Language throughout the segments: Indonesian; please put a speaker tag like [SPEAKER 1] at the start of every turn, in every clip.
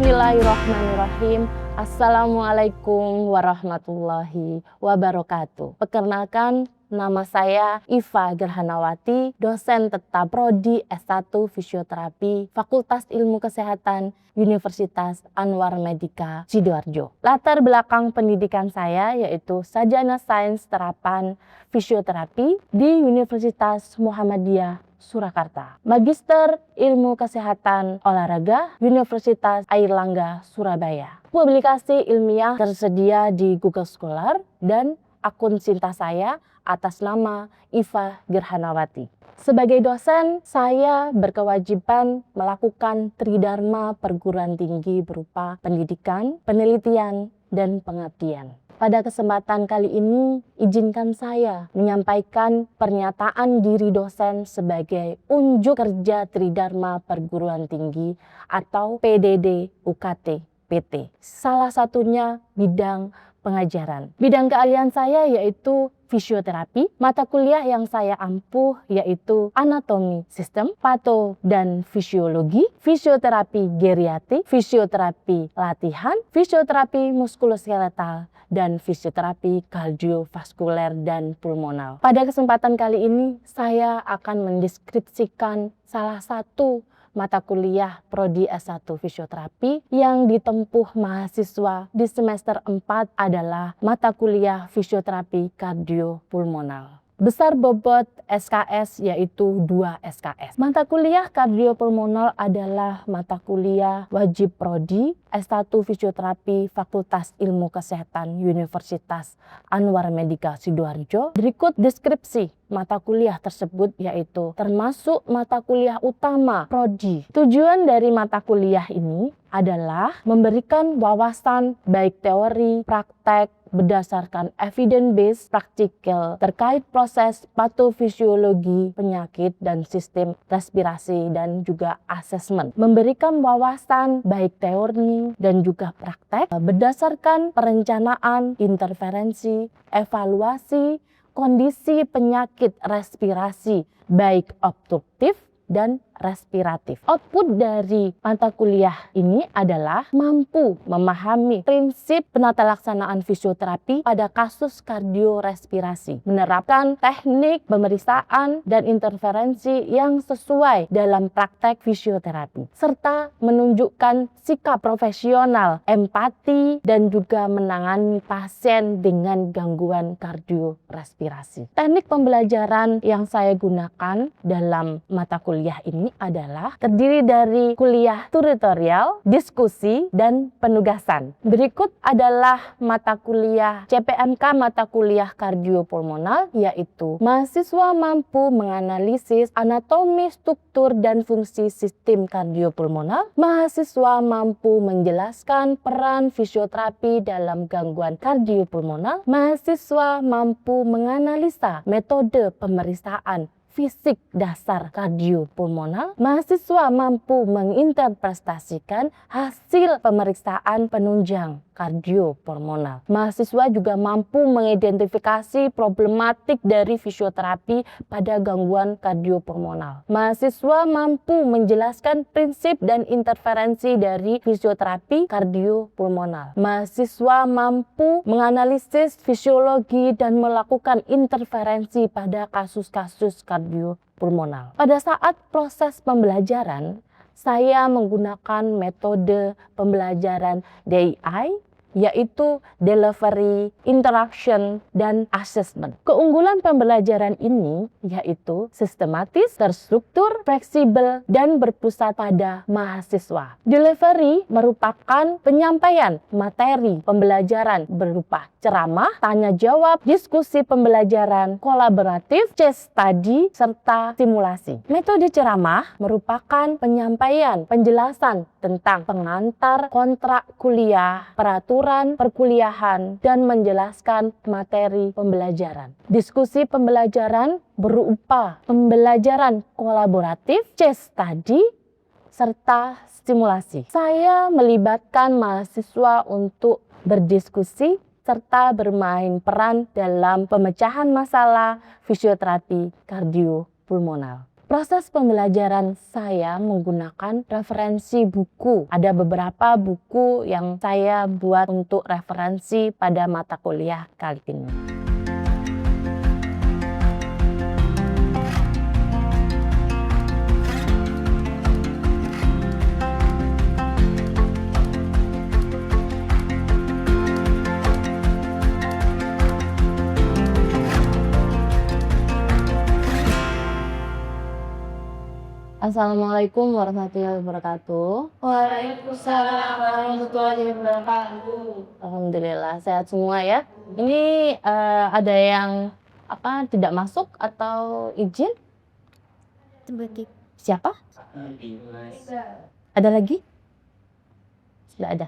[SPEAKER 1] Bismillahirrahmanirrahim. Assalamualaikum warahmatullahi wabarakatuh. Perkenalkan, nama saya Iva Gerhanawati, dosen tetap Prodi S1 Fisioterapi, Fakultas Ilmu Kesehatan, Universitas Anwar Medika, Sidoarjo. Latar belakang pendidikan saya yaitu Sarjana Sains Terapan Fisioterapi di Universitas Muhammadiyah Surakarta, Magister Ilmu Kesehatan Olahraga Universitas Airlangga Surabaya. Publikasi ilmiah tersedia di Google Scholar dan akun Cinta saya atas nama Iva Gerhanawati. Sebagai dosen, saya berkewajiban melakukan tridharma perguruan tinggi berupa pendidikan, penelitian, dan pengabdian. Pada kesempatan kali ini, izinkan saya menyampaikan pernyataan diri dosen sebagai unjuk kerja Tridharma Perguruan Tinggi atau PDD UKT PT. Salah satunya bidang pengajaran. Bidang keahlian saya yaitu fisioterapi. Mata kuliah yang saya ampuh yaitu anatomi sistem, pato dan fisiologi, fisioterapi geriatrik, fisioterapi latihan, fisioterapi muskuloskeletal, dan fisioterapi kardiovaskuler dan pulmonal. Pada kesempatan kali ini, saya akan mendeskripsikan salah satu mata kuliah Prodi S1 Fisioterapi yang ditempuh mahasiswa di semester 4 adalah mata kuliah Fisioterapi Kardiopulmonal. Besar bobot SKS yaitu 2 SKS. Mata kuliah kardiopulmonal adalah mata kuliah wajib prodi S1 Fisioterapi Fakultas Ilmu Kesehatan Universitas Anwar Medika Sidoarjo. Berikut deskripsi mata kuliah tersebut yaitu termasuk mata kuliah utama prodi. Tujuan dari mata kuliah ini adalah memberikan wawasan baik teori, praktek, berdasarkan evidence-based practical terkait proses patofisiologi penyakit dan sistem respirasi dan juga asesmen. Memberikan wawasan baik teori dan juga praktek berdasarkan perencanaan, interferensi, evaluasi, kondisi penyakit respirasi baik obstruktif dan respiratif. Output dari mata kuliah ini adalah mampu memahami prinsip penata laksanaan fisioterapi pada kasus kardiorespirasi, menerapkan teknik pemeriksaan dan interferensi yang sesuai dalam praktek fisioterapi, serta menunjukkan sikap profesional, empati, dan juga menangani pasien dengan gangguan kardiorespirasi. Teknik pembelajaran yang saya gunakan dalam mata kuliah ini adalah terdiri dari kuliah tutorial, diskusi, dan penugasan. Berikut adalah mata kuliah CPMK mata kuliah kardiopulmonal, yaitu mahasiswa mampu menganalisis anatomi, struktur, dan fungsi sistem kardiopulmonal. Mahasiswa mampu menjelaskan peran fisioterapi dalam gangguan kardiopulmonal. Mahasiswa mampu menganalisa metode pemeriksaan fisik dasar kardiopulmonal. Mahasiswa mampu menginterpretasikan hasil pemeriksaan penunjang kardiopulmonal. Mahasiswa juga mampu mengidentifikasi problematik dari fisioterapi pada gangguan kardiopulmonal. Mahasiswa mampu menjelaskan prinsip dan interferensi dari fisioterapi kardiopulmonal. Mahasiswa mampu menganalisis fisiologi dan melakukan interferensi pada kasus-kasus kardiopulmonal. Pada saat proses pembelajaran, saya menggunakan metode pembelajaran DII, yaitu Delivery, Interaction, dan Assessment. Keunggulan pembelajaran ini yaitu sistematis, terstruktur, fleksibel, dan berpusat pada mahasiswa. Delivery merupakan penyampaian materi pembelajaran berupa ceramah, tanya jawab, diskusi pembelajaran, kolaboratif, case study, serta simulasi. Metode ceramah merupakan penyampaian penjelasan tentang pengantar kontrak kuliah, peraturan perkuliahan, dan menjelaskan materi pembelajaran. Diskusi pembelajaran berupa pembelajaran kolaboratif, case study, serta simulasi. Saya melibatkan mahasiswa untuk berdiskusi serta bermain peran dalam pemecahan masalah fisioterapi kardiopulmonal. Proses pembelajaran saya menggunakan referensi buku. Ada beberapa buku yang saya buat untuk referensi pada mata kuliah kali ini. Assalamualaikum warahmatullahi wabarakatuh.
[SPEAKER 2] Waalaikumsalam warahmatullahi wabarakatuh.
[SPEAKER 1] Alhamdulillah sehat semua ya. Ini ada yang tidak masuk atau izin? Siapa? Ada lagi? Sudah ada.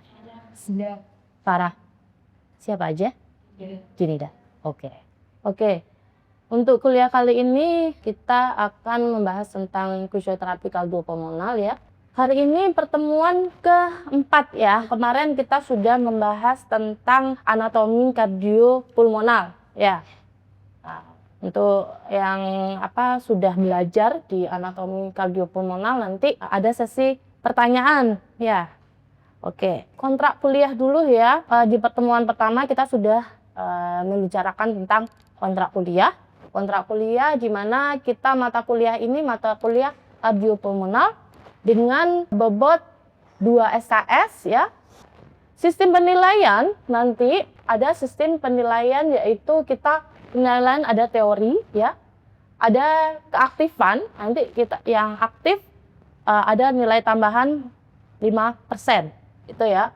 [SPEAKER 2] Sudah.
[SPEAKER 1] Farah. Siapa aja? Junida. Oke. Untuk kuliah kali ini kita akan membahas tentang fisioterapi kardiopulmonal ya. Hari ini pertemuan keempat ya. Kemarin kita sudah membahas tentang anatomi kardiopulmonal ya. Nah, untuk yang sudah belajar di anatomi kardiopulmonal nanti ada sesi pertanyaan ya. Oke, kontrak kuliah dulu ya. Di pertemuan pertama kita sudah membicarakan tentang kontrak kuliah. Kontrak kuliah di mana kita mata kuliah ini mata kuliah kardiopulmonal dengan bobot 2 SKS ya. Sistem penilaian nanti ada sistem penilaian yaitu kita penilaian ada teori ya. Ada keaktifan, nanti kita yang aktif ada nilai tambahan 5% itu ya.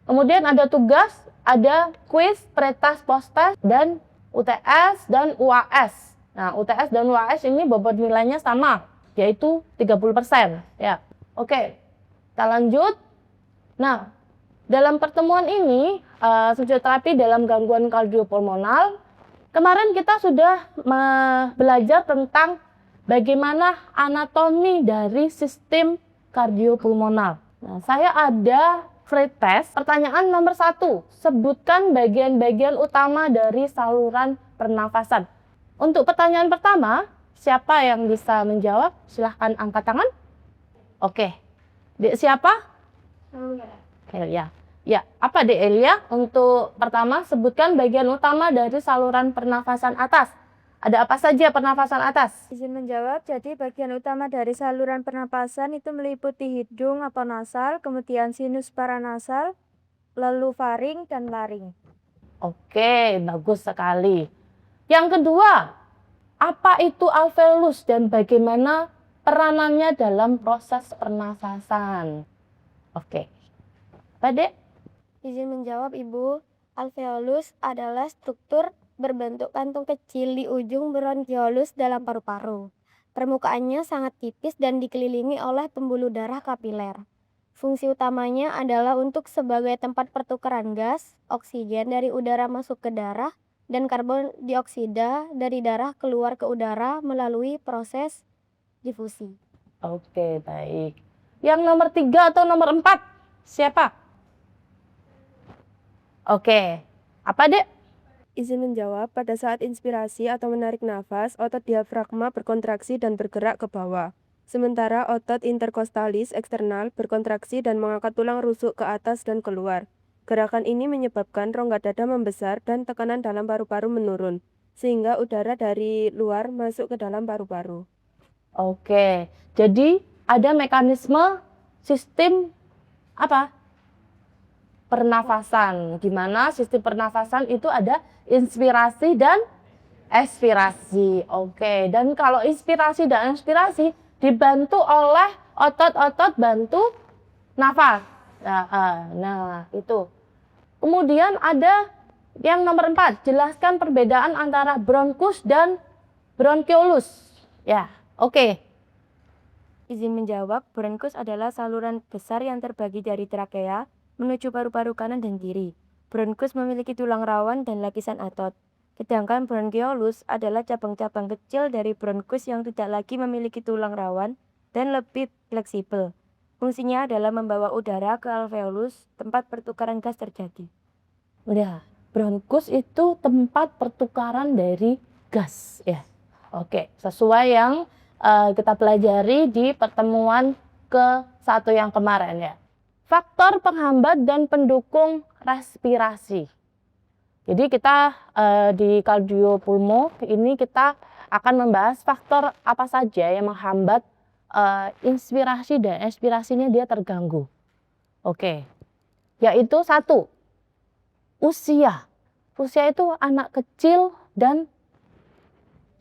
[SPEAKER 1] Kemudian ada tugas, ada kuis, pretas, postas dan UTS dan UAS. Nah, UTS dan UAS ini bobot nilainya sama, yaitu 30% ya. Oke, kita lanjut. Nah, dalam pertemuan ini fisioterapi dalam gangguan kardiopulmonal, kemarin kita sudah belajar tentang bagaimana anatomi dari sistem kardiopulmonal. Nah, saya ada free test. Pertanyaan nomor 1, sebutkan bagian-bagian utama dari saluran pernafasan. Untuk pertanyaan pertama, siapa yang bisa menjawab? Silahkan angkat tangan. Oke, Dek siapa? Elia. Ya, apa Dek Elia? Untuk pertama, sebutkan bagian utama dari saluran pernafasan atas. Ada apa saja pernafasan atas?
[SPEAKER 2] Izin menjawab, jadi bagian utama dari saluran pernapasan itu meliputi hidung atau nasal, kemudian sinus paranasal, lalu faring dan laring.
[SPEAKER 1] Oke, bagus sekali. Yang kedua, apa itu alveolus dan bagaimana peranannya dalam proses pernafasan? Oke. Apa, Dek?
[SPEAKER 2] Izin menjawab, Ibu. Alveolus adalah struktur berbentuk kantung kecil di ujung bronkiolus dalam paru-paru. Permukaannya sangat tipis dan dikelilingi oleh pembuluh darah kapiler. Fungsi utamanya adalah untuk sebagai tempat pertukaran gas, oksigen dari udara masuk ke darah, dan karbon dioksida dari darah keluar ke udara melalui proses difusi.
[SPEAKER 1] Oke, baik. Yang nomor 3 atau nomor 4? Siapa? Oke. Apa, Dek?
[SPEAKER 3] Izin menjawab, pada saat inspirasi atau menarik nafas, otot diafragma berkontraksi dan bergerak ke bawah. Sementara otot interkostalis eksternal berkontraksi dan mengangkat tulang rusuk ke atas dan keluar. Gerakan ini menyebabkan rongga dada membesar dan tekanan dalam paru-paru menurun, sehingga udara dari luar masuk ke dalam paru-paru.
[SPEAKER 1] Oke, jadi ada mekanisme sistem pernafasan, di mana sistem pernafasan itu ada inspirasi dan ekspirasi. Oke, dan kalau inspirasi dan ekspirasi dibantu oleh otot-otot bantu nafas. Nah, itu. Kemudian ada yang nomor 4, jelaskan perbedaan antara bronkus dan bronkiolus. Ya, oke.
[SPEAKER 2] Izin menjawab, bronkus adalah saluran besar yang terbagi dari trakea menuju paru-paru kanan dan kiri. Bronkus memiliki tulang rawan dan lapisan otot. Sedangkan bronkiolus adalah cabang-cabang kecil dari bronkus yang tidak lagi memiliki tulang rawan dan lebih fleksibel. Fungsinya adalah membawa udara ke alveolus, tempat pertukaran gas terjadi.
[SPEAKER 1] Udah, bronkus itu tempat pertukaran dari gas ya. Oke, sesuai yang kita pelajari di pertemuan ke-1 yang kemarin ya. Faktor penghambat dan pendukung respirasi. Jadi kita di kardiopulmo ini kita akan membahas faktor apa saja yang menghambat inspirasi dan ekspirasinya dia terganggu. Oke, yaitu 1, usia. Usia itu anak kecil dan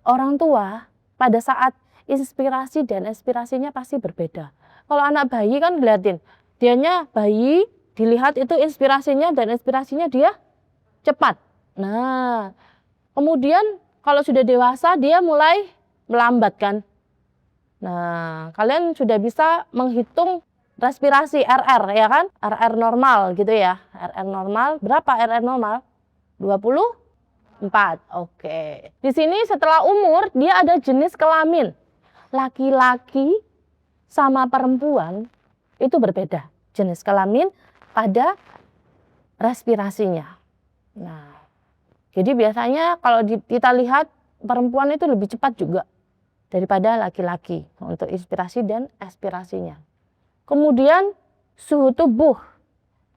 [SPEAKER 1] orang tua pada saat inspirasi dan ekspirasinya pasti berbeda. Kalau anak bayi kan lihatin, dianya bayi dilihat itu inspirasinya dan ekspirasinya dia cepat. Nah, kemudian kalau sudah dewasa dia mulai melambat kan. Nah, kalian sudah bisa menghitung respirasi RR ya kan? RR normal gitu ya. RR normal, berapa RR normal? 24. Oke. Di sini setelah umur dia ada jenis kelamin. Laki-laki sama perempuan itu berbeda jenis kelamin pada respirasinya. Nah, jadi biasanya kalau kita lihat perempuan itu lebih cepat juga daripada laki-laki untuk inspirasi dan ekspirasinya. Kemudian suhu tubuh.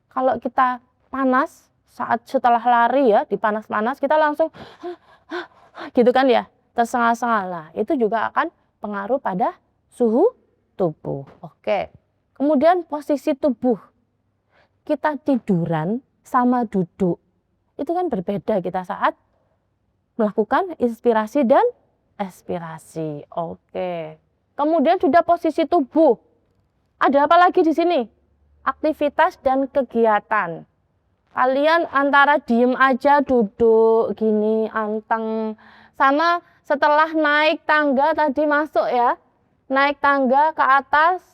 [SPEAKER 1] Kalau kita panas setelah lari ya, dipanas-panas kita langsung gitu kan ya, tersengah-sengah. Nah, itu juga akan pengaruh pada suhu tubuh. Oke. Kemudian posisi tubuh. Kita tiduran sama duduk. Itu kan berbeda kita saat melakukan inspirasi dan ekspirasi. Oke. Kemudian sudah posisi tubuh. Ada apa lagi di sini? Aktivitas dan kegiatan. Kalian antara diem aja duduk gini anteng sama setelah naik tangga tadi masuk ya. Naik tangga ke atas.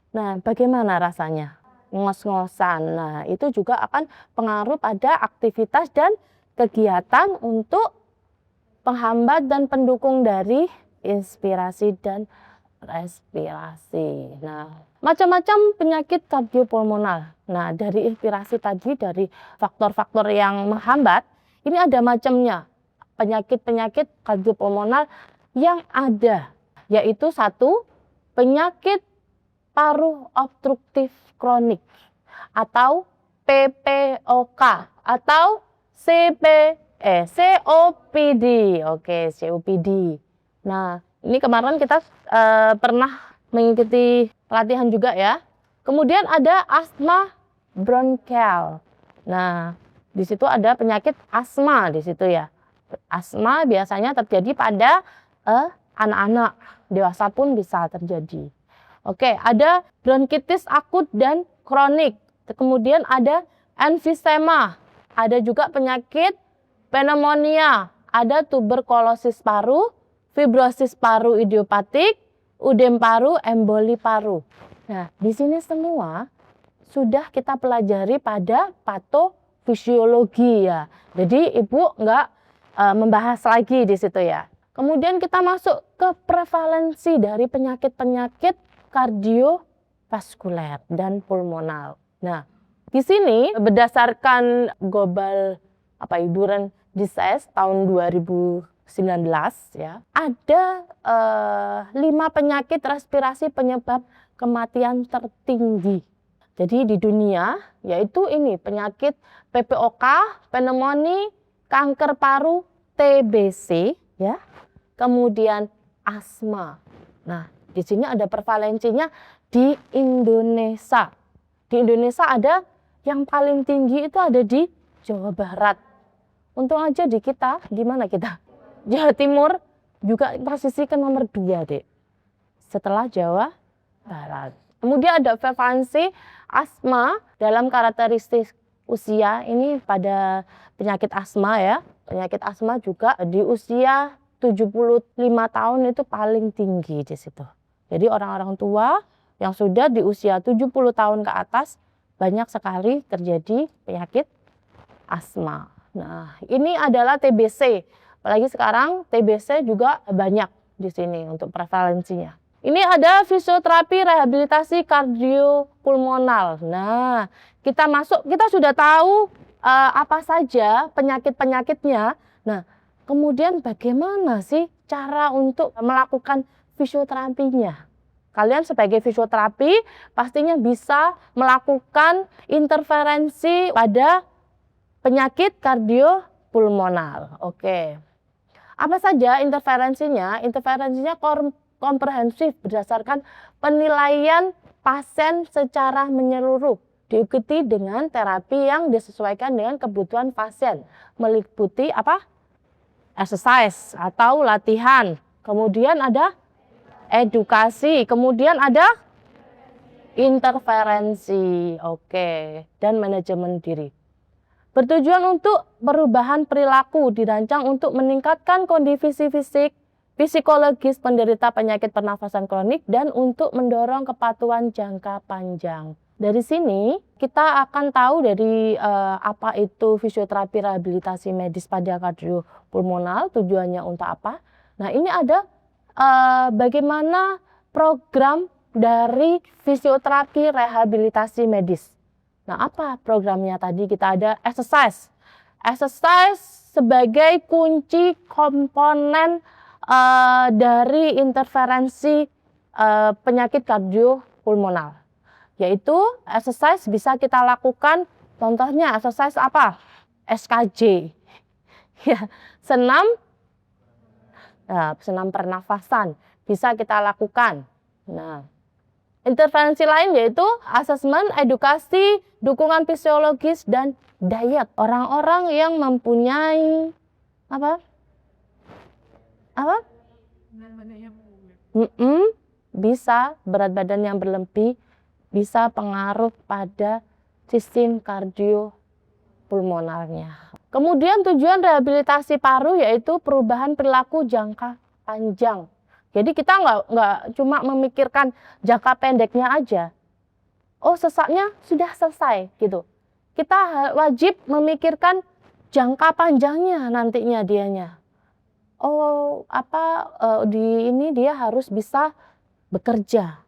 [SPEAKER 1] Nah, bagaimana rasanya? Ngos-ngosan. Nah, itu juga akan pengaruh pada aktivitas dan kegiatan untuk penghambat dan pendukung dari inspirasi dan respirasi. Nah, macam-macam penyakit kardiopulmonal. Nah, dari inspirasi tadi, dari faktor-faktor yang menghambat, ini ada macamnya. Penyakit-penyakit kardiopulmonal yang ada, yaitu 1, penyakit paru obstruktif kronik atau PPOK atau COPD. Oke, COPD. Nah, ini kemarin kita pernah mengikuti pelatihan juga ya. Kemudian ada asma bronkial. Nah, di situ ada penyakit asma di situ ya. Asma biasanya terjadi pada anak-anak, dewasa pun bisa terjadi. Oke, ada bronkitis akut dan kronik. Kemudian ada emfisema. Ada juga penyakit pneumonia. Ada tuberkulosis paru, fibrosis paru idiopatik, udem paru, emboli paru. Nah, di sini semua sudah kita pelajari pada patofisiologi ya. Jadi Ibu nggak membahas lagi di situ ya. Kemudian kita masuk ke prevalensi dari penyakit-penyakit kardiovaskuler dan pulmonal. Nah, di sini berdasarkan Global Endurance Disease tahun 2019 ya, ada 5 penyakit respirasi penyebab kematian tertinggi. Jadi di dunia yaitu ini penyakit PPOK, pneumonia, kanker paru, TBC ya. Kemudian asma. Nah, di sini ada prevalensinya di Indonesia. Di Indonesia ada yang paling tinggi itu ada di Jawa Barat. Untung aja di kita, di mana kita? Jawa Timur juga posisi ke nomor 2 deh. Setelah Jawa Barat. Kemudian ada prevalensi asma dalam karakteristik usia. Ini pada penyakit asma ya. Penyakit asma juga di usia 75 tahun itu paling tinggi di situ. Jadi orang-orang tua yang sudah di usia 70 tahun ke atas banyak sekali terjadi penyakit asma. Nah, ini adalah TBC. Apalagi sekarang TBC juga banyak di sini untuk prevalensinya. Ini ada fisioterapi rehabilitasi kardiopulmonal. Nah, kita sudah tahu apa saja penyakit-penyakitnya. Nah, kemudian bagaimana sih cara untuk melakukan fisioterapinya. Kalian sebagai fisioterapi pastinya bisa melakukan interferensi pada penyakit kardiopulmonal. Oke. Apa saja interferensinya? Interferensinya komprehensif berdasarkan penilaian pasien secara menyeluruh. Diikuti dengan terapi yang disesuaikan dengan kebutuhan pasien. Meliputi apa? Exercise atau latihan. Kemudian ada edukasi. Kemudian ada interferensi. Oke. Dan manajemen diri. Bertujuan untuk perubahan perilaku, dirancang untuk meningkatkan kondisi fisik, psikologis penderita penyakit pernafasan kronik, dan untuk mendorong kepatuhan jangka panjang. Dari sini kita akan tahu dari apa itu fisioterapi rehabilitasi medis pada kardiopulmonal, tujuannya untuk apa. Nah, ini ada bagaimana program dari fisioterapi rehabilitasi medis. Nah, apa programnya tadi? Kita ada exercise. Exercise sebagai kunci komponen dari interferensi penyakit kardiopulmonal. Yaitu exercise bisa kita lakukan, contohnya exercise apa? SKJ. Ya, senam pernafasan bisa kita lakukan. Nah, intervensi lain yaitu asesmen, edukasi, dukungan fisiologis, dan diet. Orang-orang yang mempunyai bisa berat badan yang berlebih, bisa pengaruh pada sistem kardiopulmonalnya. Kemudian tujuan rehabilitasi paru yaitu perubahan perilaku jangka panjang. Jadi kita nggak cuma memikirkan jangka pendeknya aja. Oh, sesaknya sudah selesai gitu. Kita wajib memikirkan jangka panjangnya nantinya dianya. Oh, di ini dia harus bisa bekerja.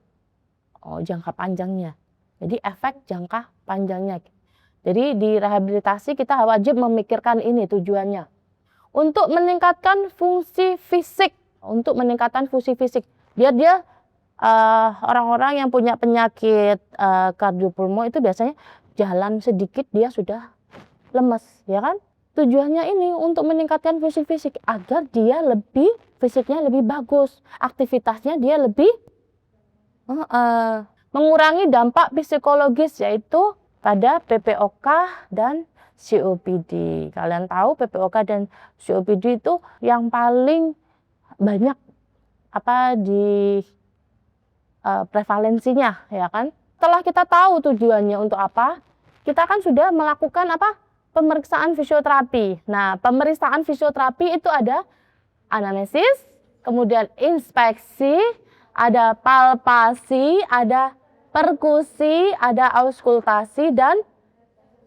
[SPEAKER 1] Oh, jangka panjangnya. Jadi efek jangka panjangnya. Jadi di rehabilitasi kita wajib memikirkan ini tujuannya. Untuk meningkatkan fungsi fisik. Biar dia orang-orang yang punya penyakit kardiopulmo itu biasanya jalan sedikit dia sudah lemes, ya kan? Tujuannya ini untuk meningkatkan fungsi fisik agar dia fisiknya lebih bagus, aktivitasnya dia lebih mengurangi dampak psikologis yaitu pada PPOK dan COPD. Kalian tahu PPOK dan COPD itu yang paling banyak di prevalensinya, ya kan? Setelah kita tahu tujuannya untuk apa, kita kan sudah melakukan pemeriksaan fisioterapi. Nah, pemeriksaan fisioterapi itu ada anamnesis, kemudian inspeksi, ada palpasi, ada perkusi, ada auskultasi, dan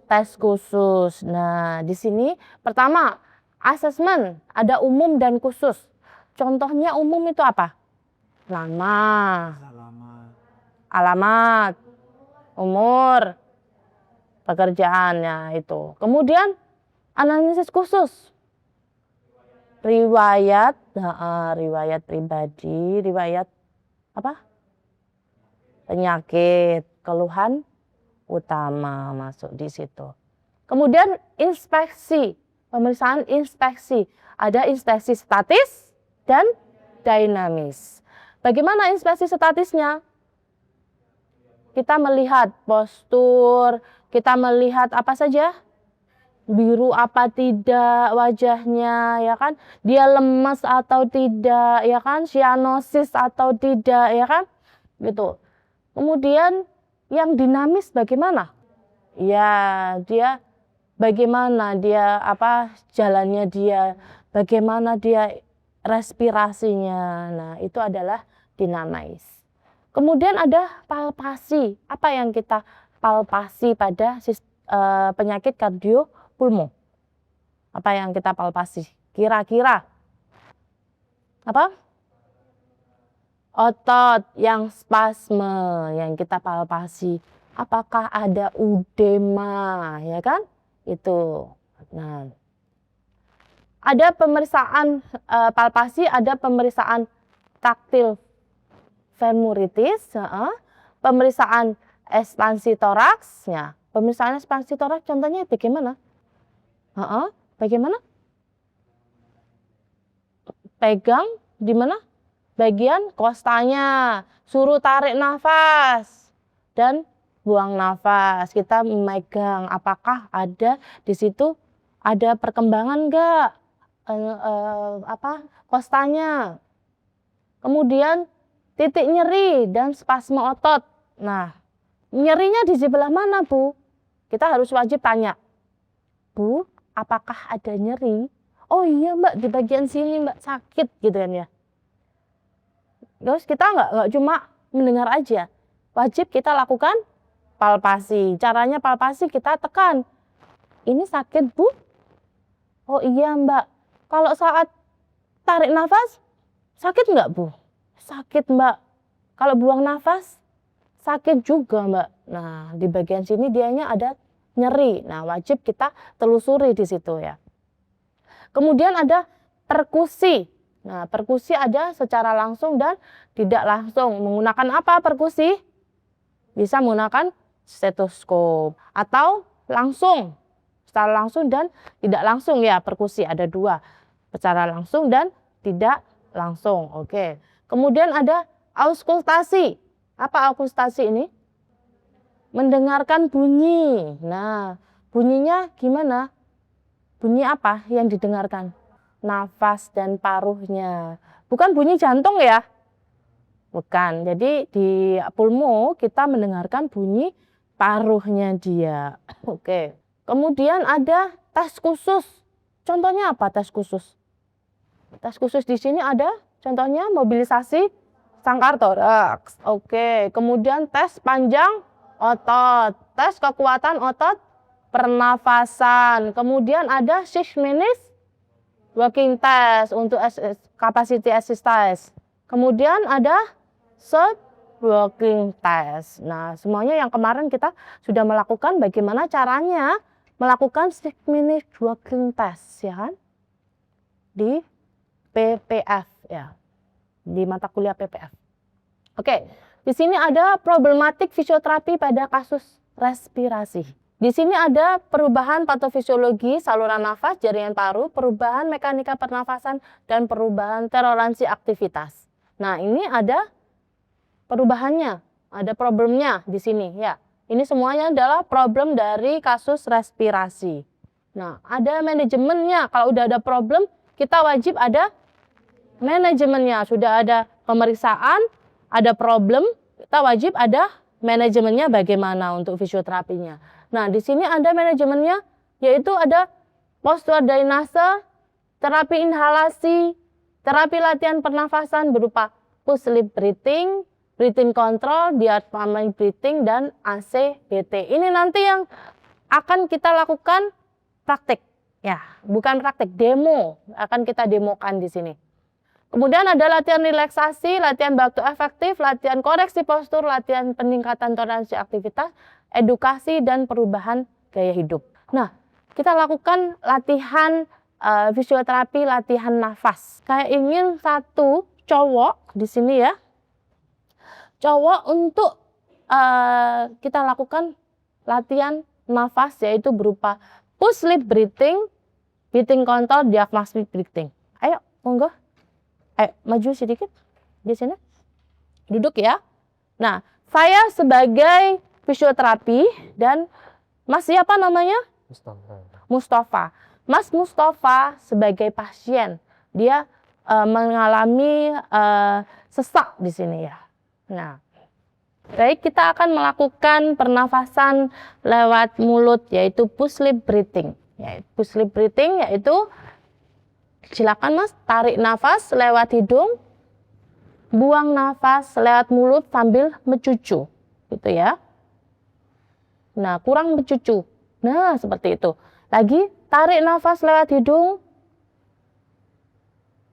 [SPEAKER 1] tes khusus. Nah, di sini pertama asesmen, ada umum dan khusus. Contohnya umum itu apa? Nama, alamat, umur, pekerjaannya itu. Kemudian analisis khusus, riwayat pribadi, riwayat penyakit, keluhan utama masuk di situ. Kemudian inspeksi, pemeriksaan inspeksi, ada inspeksi statis dan dinamis. Bagaimana inspeksi statisnya? Kita melihat postur, kita melihat apa saja? Biru apa tidak wajahnya, ya kan? Dia lemas atau tidak, ya kan? Sianosis atau tidak, ya kan? Gitu. Kemudian yang dinamis bagaimana? Ya, dia bagaimana dia jalannya dia, bagaimana dia respirasinya. Nah, itu adalah dinamis. Kemudian ada palpasi. Apa yang kita palpasi pada penyakit kardiopulmo? Apa yang kita palpasi? Kira-kira apa? Otot yang spasme yang kita palpasi. Apakah ada udema, ya kan? Itu. Nah, ada pemeriksaan palpasi, ada pemeriksaan taktil femuritis, pemeriksaan ekspansi toraks. Ya, pemeriksaan ekspansi toraks contohnya bagaimana? Bagaimana? Pegang di mana? Bagian kostanya, suruh tarik nafas dan buang nafas. Kita memegang apakah ada di situ ada perkembangan enggak kostanya. Kemudian titik nyeri dan spasme otot. Nah, nyerinya di sebelah mana, Bu? Kita harus wajib tanya. Bu, apakah ada nyeri? Oh iya Mbak, di bagian sini Mbak sakit gitu kan ya. Terus kita nggak cuma mendengar aja. Wajib kita lakukan palpasi. Caranya palpasi kita tekan. Ini sakit Bu? Oh iya Mbak. Kalau saat tarik nafas, sakit nggak Bu? Sakit Mbak. Kalau buang nafas, sakit juga Mbak. Nah, di bagian sini dianya ada nyeri. Nah, wajib kita telusuri di situ ya. Kemudian ada perkusi. Nah, perkusi ada secara langsung dan tidak langsung. Menggunakan apa perkusi? Bisa menggunakan stetoskop atau langsung. Secara langsung dan tidak langsung ya, perkusi ada dua. Secara langsung dan tidak langsung. Oke. Kemudian ada auskultasi. Apa auskultasi ini? Mendengarkan bunyi. Nah, bunyinya gimana? Bunyi apa yang didengarkan? Nafas dan paruhnya. Bukan bunyi jantung ya? Bukan. Jadi di pulmo kita mendengarkan bunyi paruhnya dia. Oke. Kemudian ada tes khusus. Contohnya apa tes khusus? Tes khusus di sini ada contohnya mobilisasi sangkar toraks. Oke. Kemudian tes panjang otot, tes kekuatan otot pernafasan. Kemudian ada 6 minutes walking test untuk capacity exercise. Kemudian ada short walking test. Nah, semuanya yang kemarin kita sudah melakukan bagaimana caranya melakukan 6 minutes walking test ya kan? Di PPF ya. Di mata kuliah PPF. Oke, di sini ada problematik fisioterapi pada kasus respirasi. Di sini ada perubahan patofisiologi saluran nafas, jaringan paru, perubahan mekanika pernafasan, dan perubahan toleransi aktivitas. Nah, ini ada perubahannya, ada problemnya di sini ya. Ini semuanya adalah problem dari kasus respirasi. Nah, ada manajemennya. Kalau udah ada problem, kita wajib ada manajemennya. Sudah ada pemeriksaan, ada problem, kita wajib ada manajemennya bagaimana untuk fisioterapinya. Nah, di sini ada manajemennya, yaitu ada postur drainase, terapi inhalasi, terapi latihan pernafasan berupa push sleep breathing, breathing control, diaphragmatic breathing, dan ACBT. Ini nanti yang akan kita lakukan praktik, ya, bukan praktik, demo, akan kita demokan di sini. Kemudian ada latihan relaksasi, latihan waktu efektif, latihan koreksi postur, latihan peningkatan toleransi aktivitas, edukasi, dan perubahan gaya hidup. Nah, kita lakukan latihan fisioterapi, latihan nafas. Saya ingin satu cowok di sini ya, cowok untuk kita lakukan latihan nafas yaitu berupa push sleep breathing, breathing control, diaphragmatic breathing. Ayo, monggo. Ayo, maju sedikit di sini. Duduk ya. Nah, saya sebagai fisioterapi dan Mas siapa namanya? Mustafa. Mas Mustafa sebagai pasien, dia mengalami sesak di sini ya. Nah, baik, kita akan melakukan pernafasan lewat mulut yaitu push sleep breathing. Push sleep breathing yaitu silakan Mas, tarik nafas lewat hidung, buang nafas lewat mulut sambil mencucu, gitu ya. Nah, kurang mencucu. Nah, seperti itu. Lagi, tarik nafas lewat hidung,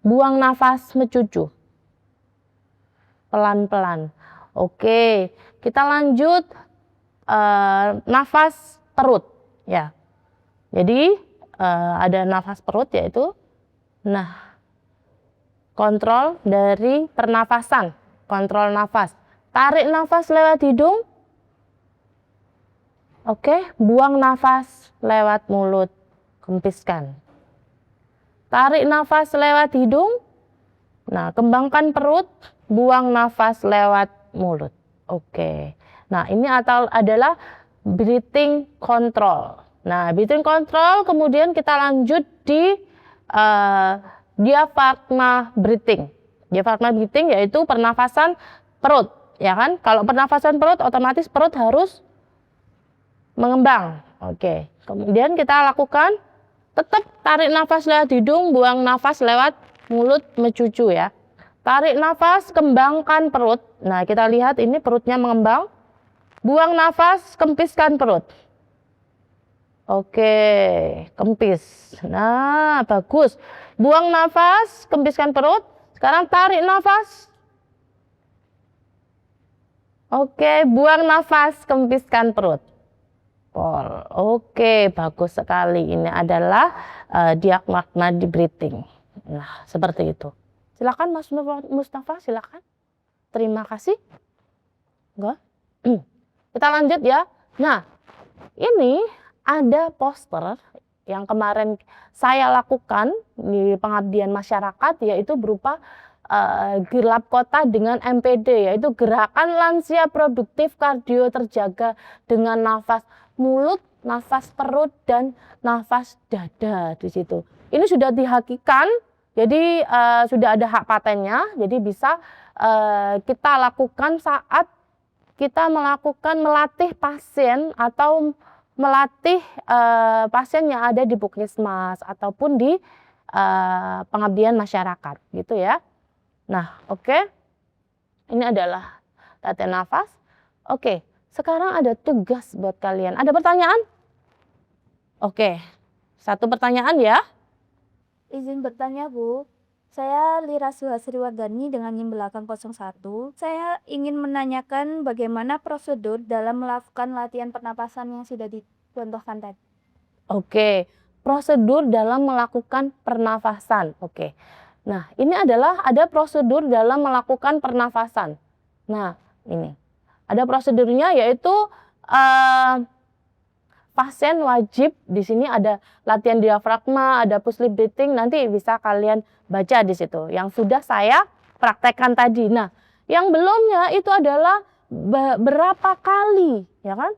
[SPEAKER 1] buang nafas mencucu. Pelan-pelan. Oke, kita lanjut nafas perut, ya. Jadi, ada nafas perut yaitu, nah, kontrol dari pernafasan. kontrol nafas. Tarik nafas lewat hidung. Oke, buang nafas lewat mulut. Kempiskan. Tarik nafas lewat hidung. Nah, kembangkan perut, buang nafas lewat mulut. Oke. Nah, ini adalah breathing control. Nah, breathing control kemudian kita lanjut di diafragma breathing. Diafragma breathing yaitu pernafasan perut, ya kan? Kalau pernafasan perut otomatis perut harus mengembang. Oke. Kemudian kita lakukan tetap tarik nafas lewat hidung, buang nafas lewat mulut mencucu ya. Tarik nafas, kembangkan perut. Nah, kita lihat ini perutnya mengembang. Buang nafas, kempiskan perut. Oke, kempis. Nah, bagus. Buang nafas, kempiskan perut. Sekarang tarik nafas. Oke, buang nafas, kempiskan perut. Oke, bagus sekali. Ini adalah diafragma breathing. Nah, seperti itu. Silakan Mas Mustafa, silakan. Terima kasih. Enggak? Kita lanjut ya. Nah, ini ada poster yang kemarin saya lakukan di pengabdian masyarakat, yaitu berupa Girlab Kota dengan MPD, yaitu gerakan lansia produktif kardio terjaga dengan nafas mulut, nafas perut, dan nafas dada di situ. Ini sudah dihakikan, jadi sudah ada hak patennya, jadi bisa kita lakukan saat kita melatih pasien atau melatih pasien yang ada di Puskesmas ataupun di pengabdian masyarakat, gitu ya. Nah, oke. Ini adalah latihan nafas. Oke. Sekarang ada tugas buat kalian. Ada pertanyaan? Oke. Satu pertanyaan ya.
[SPEAKER 4] Izin bertanya, Bu. Saya Lira Suhasriwardani dengan NIM belakang 01. Saya ingin menanyakan bagaimana prosedur dalam melakukan latihan pernapasan yang sudah dicontohkan tadi.
[SPEAKER 1] Oke. Prosedur dalam melakukan pernafasan. Oke. Nah, ini adalah ada prosedur dalam melakukan pernafasan. Nah, ini. Ada prosedurnya yaitu pasien wajib di sini ada latihan diafragma, ada push-lip breathing, nanti bisa kalian baca di situ. Yang sudah saya praktekkan tadi. Nah, yang belumnya itu adalah berapa kali, ya kan?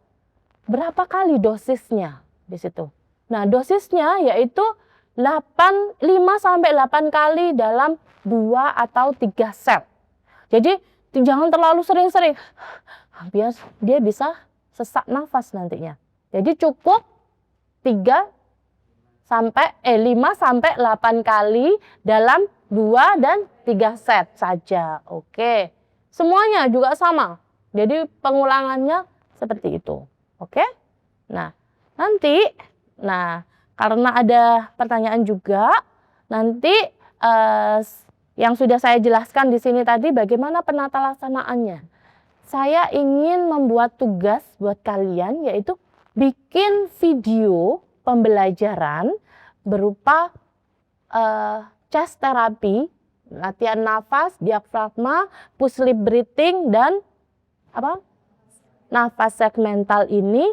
[SPEAKER 1] Berapa kali dosisnya di situ. Nah, dosisnya yaitu 5 sampai 8 kali dalam 2 atau 3 set. Jadi jangan terlalu sering-sering, biar dia bisa sesak nafas nantinya. Jadi cukup 5 sampai 8 kali dalam 2 dan 3 set saja. Oke. Semuanya juga sama. Jadi pengulangannya seperti itu. Oke? Nah, karena ada pertanyaan juga, nanti yang sudah saya jelaskan di sini tadi bagaimana penata laksanaannya. Saya ingin membuat tugas buat kalian yaitu bikin video pembelajaran berupa chest therapy, latihan nafas, diafragma, push-lip breathing dan nafas segmental ini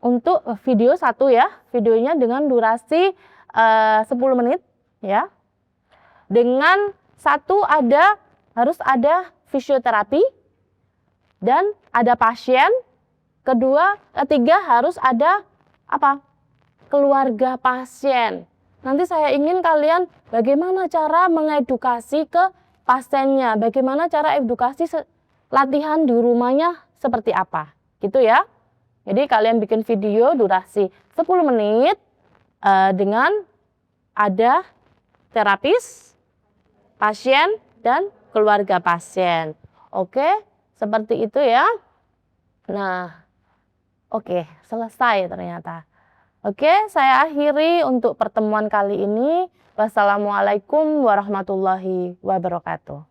[SPEAKER 1] untuk video satu ya. Videonya dengan durasi 10 menit ya. Dengan harus ada fisioterapi dan ada pasien. Ketiga harus ada keluarga pasien. Nanti saya ingin kalian bagaimana cara mengedukasi ke pasiennya, bagaimana cara edukasi latihan di rumahnya seperti apa, gitu ya. Jadi kalian bikin video durasi 10 menit dengan ada terapis, pasien, dan keluarga pasien. Oke, seperti itu ya. Nah, oke, selesai ternyata. Oke, saya akhiri untuk pertemuan kali ini. Wassalamualaikum warahmatullahi wabarakatuh.